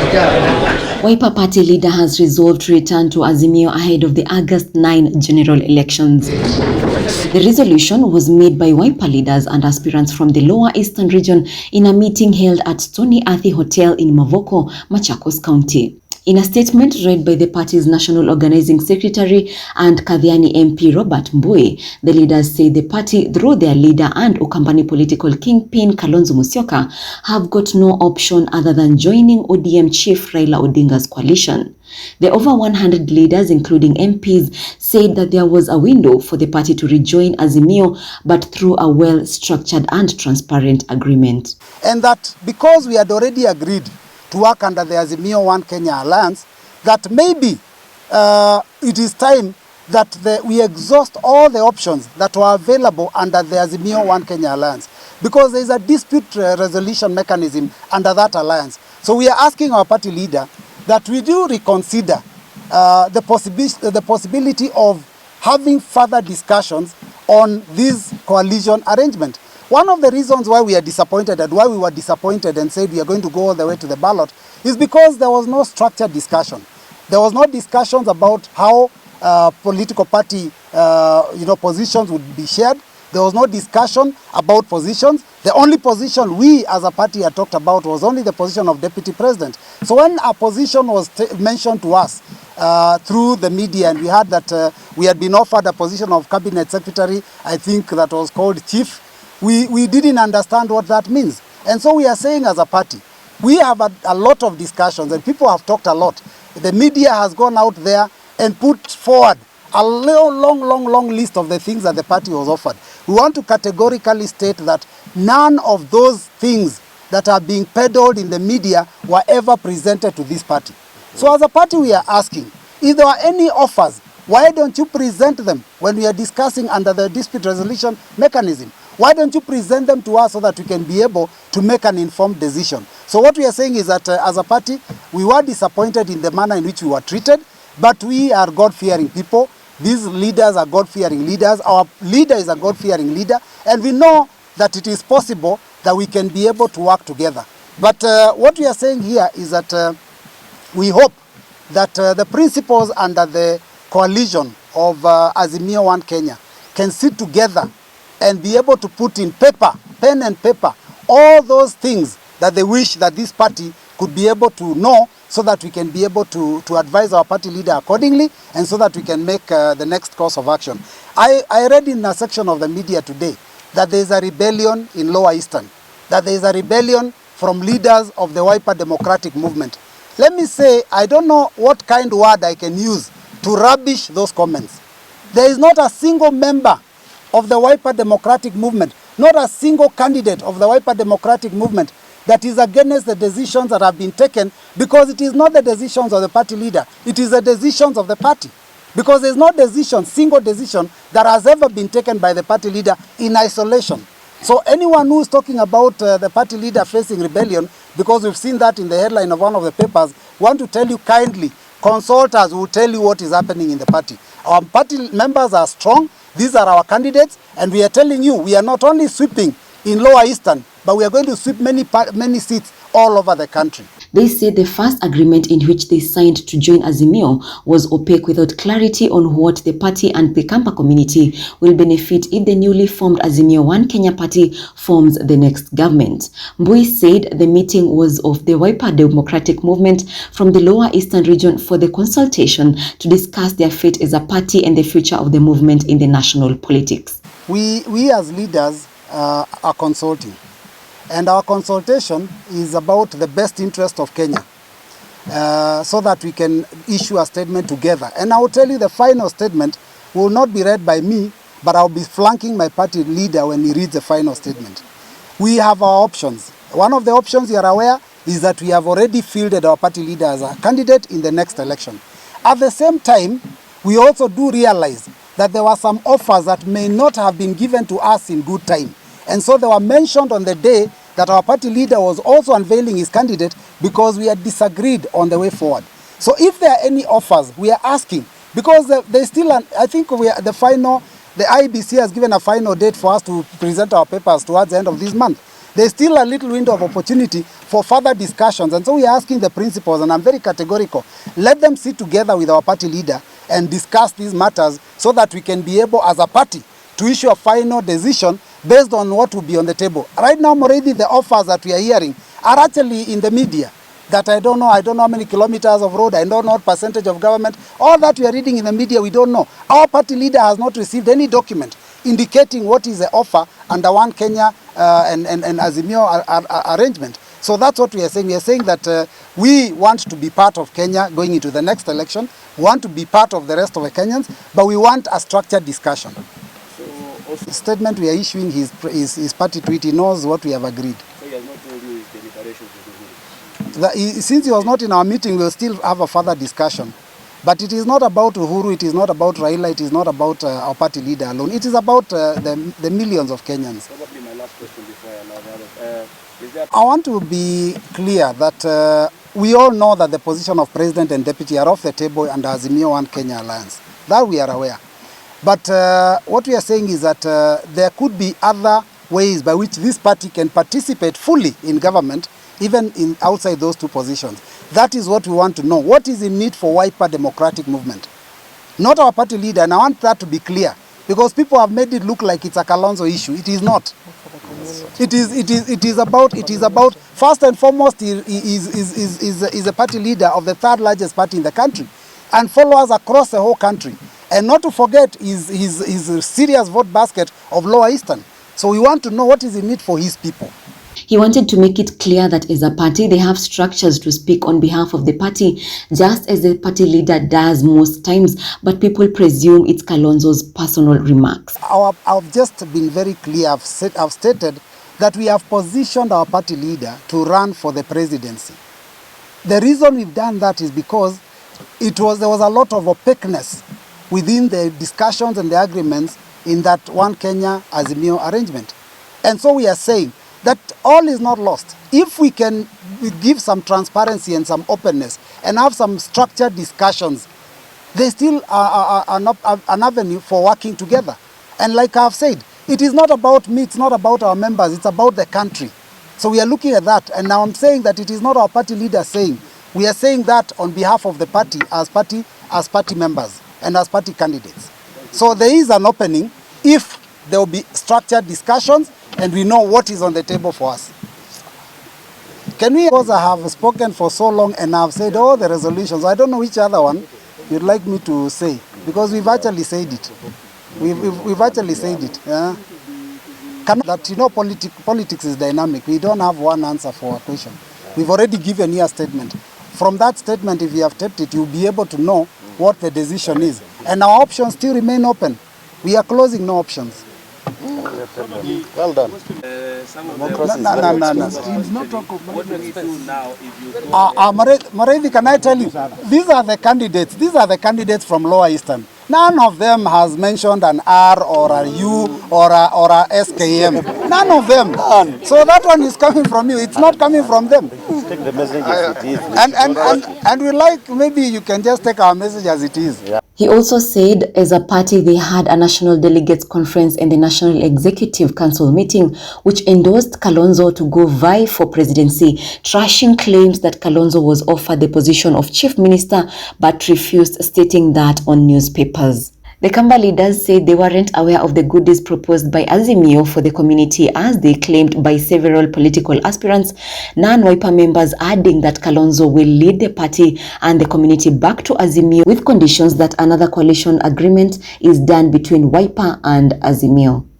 Wiper Party leader has resolved to return to Azimio ahead of the August 9 general elections. The resolution was made by Wiper leaders and aspirants from the Lower Eastern region in a meeting held at Stony Athi Hotel in Mavoko, Machakos County. In a statement read by the party's National Organizing Secretary and Kathiani MP Robert Mbui, the leaders say the party, through their leader and Ukambani political kingpin Kalonzo Musyoka, have got no option other than joining ODM chief Raila Odinga's coalition. The over 100 leaders, including MPs, said that there was a window for the party to rejoin Azimio, but through a well-structured and transparent agreement. And that because we had already agreed to work under the Azimio One Kenya Alliance, that maybe it is time that we exhaust all the options that were available under the Azimio One Kenya Alliance, because there is a dispute resolution mechanism under that alliance. So we are asking our party leader that we do reconsider the possibility of having further discussions on this coalition arrangement. One of the reasons why we are disappointed and why we were disappointed and said we are going to go all the way to the ballot is because there was no structured discussion. There was no discussions about how political party positions would be shared. There was no discussion about positions. The only position we as a party had talked about was only the position of deputy president. So when a position was mentioned to us through the media, and we heard that we had been offered a position of cabinet secretary, I think that was called chief, we didn't understand what that means. And so we are saying as a party, we have a lot of discussions and people have talked a lot. The media has gone out there and put forward a long list of the things that the party was offered. We want to categorically state that none of those things that are being peddled in the media were ever presented to this party. So as a party we are asking, if there are any offers, why don't you present them when we are discussing under the dispute resolution mechanism? Why don't you present them to us so that we can be able to make an informed decision? So what we are saying is that as a party, we were disappointed in the manner in which we were treated, but we are God-fearing people. These leaders are God-fearing leaders. Our leader is a God-fearing leader, and we know that it is possible that we can be able to work together. But what we are saying here is that we hope that the principals under the coalition of Azimio One Kenya can sit together and be able to put in paper, pen and paper, all those things that they wish that this party could be able to know, so that we can be able to advise our party leader accordingly, and so that we can make the next course of action. I read in a section of the media today that there is a rebellion in Lower Eastern, that there is a rebellion from leaders of the Wiper Democratic Movement. Let me say, I don't know what kind of word I can use to rubbish those comments. There is not a single member of the Wiper Democratic Movement, not a single candidate of the Wiper Democratic Movement that is against the decisions that have been taken, because it is not the decisions of the party leader, it is the decisions of the party. Because there is no decision, single decision, that has ever been taken by the party leader in isolation. So anyone who is talking about the party leader facing rebellion, because we've seen that in the headline of one of the papers, want to tell you kindly, consult us, will tell you what is happening in the party. Our party members are strong. These are our candidates, and we are telling you, we are not only sweeping in Lower Eastern, but we are going to sweep many seats all over the country. They said the first agreement in which they signed to join Azimio was opaque, without clarity on what the party and the Kampa community will benefit if the newly formed Azimio One Kenya party forms the next government. Mbui said the meeting was of the Wiper Democratic Movement from the Lower Eastern region for the consultation to discuss their fate as a party and the future of the movement in the national politics. We as leaders are consulting. And our consultation is about the best interest of Kenya, so that we can issue a statement together. And I will tell you, the final statement will not be read by me, but I'll be flanking my party leader when he reads the final statement. We have our options. One of the options, you are aware, is that we have already fielded our party leader as a candidate in the next election. At the same time, we also do realize that there were some offers that may not have been given to us in good time. And so they were mentioned on the day that our party leader was also unveiling his candidate, because we had disagreed on the way forward. So if there are any offers, we are asking, because there's still, I think the IBC has given a final date for us to present our papers towards the end of this month. There's still a little window of opportunity for further discussions. And so we are asking the principals, and I'm very categorical, let them sit together with our party leader and discuss these matters so that we can be able as a party to issue a final decision based on what will be on the table. Right now, already the offers that we are hearing are actually in the media. That I don't know how many kilometers of road, I don't know what percentage of government, all that we are reading in the media, we don't know. Our party leader has not received any document indicating what is the offer under One Kenya and Azimio arrangement. So that's what we are saying. We are saying that we want to be part of Kenya going into the next election, we want to be part of the rest of the Kenyans, but we want a structured discussion. So the statement we are issuing, his party tweet, he knows what we have agreed. So he has not told you his deliberations with Uhuru? Since he was not in our meeting, we'll still have a further discussion. But it is not about Uhuru, it is not about Raila, it is not about our party leader alone. It is about the millions of Kenyans. Probably my last question before I allow the others. I want to be clear that we all know that the position of President and Deputy are off the table under Azimio One Kenya Alliance. That we are aware. But what we are saying is that there could be other ways by which this party can participate fully in government, even in outside those two positions. That is what we want to know. What is in need for wiper democratic movement? Not our party leader, and I want that to be clear, because people have made it look like it's a Kalonzo issue. It is not. It is about first and foremost, he is a party leader of the third largest party in the country, and followers across the whole country. And not to forget his serious vote basket of Lower Eastern. So we want to know what is in need for his people. He wanted to make it clear that as a party, they have structures to speak on behalf of the party, just as the party leader does most times, but people presume it's Kalonzo's personal remarks. I've just been very clear. I've stated that we have positioned our party leader to run for the presidency. The reason we've done that is because there was a lot of opaqueness within the discussions and the agreements in that One Kenya Azimio arrangement. And so we are saying that all is not lost. If we can give some transparency and some openness and have some structured discussions, they still are an avenue for working together. And like I've said, it is not about me, it's not about our members, it's about the country. So we are looking at that, and now I'm saying that it is not our party leader saying. We are saying that on behalf of the party as party members and as party candidates. So there is an opening if there will be structured discussions and we know what is on the table for us. Can we, because I have spoken for so long and I've said all the resolutions, I don't know which other one you'd like me to say, because we've actually said it. We've actually said it. Yeah? That, you know, politics is dynamic. We don't have one answer for a question. We've already given you a statement. From that statement, if you have taped it, you'll be able to know what the decision is. And our options still remain open. We are closing no options. Well done. No. What do we do now if you Marevi, can I tell you? These are the candidates. These are the candidates from Lower Eastern. None of them has mentioned an R or a U or a SKM. None of them. None. So that one is coming from you. It's not coming from them. Take the message as it is. And we like, maybe you can just take our message as it is. Yeah. He also said as a party they had a National Delegates Conference and the National Executive Council meeting which endorsed Kalonzo to go vie for presidency, trashing claims that Kalonzo was offered the position of Chief Minister but refused, stating that on newspapers. The Kamba leaders said they weren't aware of the goodies proposed by Azimio for the community as they claimed by several political aspirants, non-Wiper members adding that Kalonzo will lead the party and the community back to Azimio with conditions that another coalition agreement is done between Wiper and Azimio.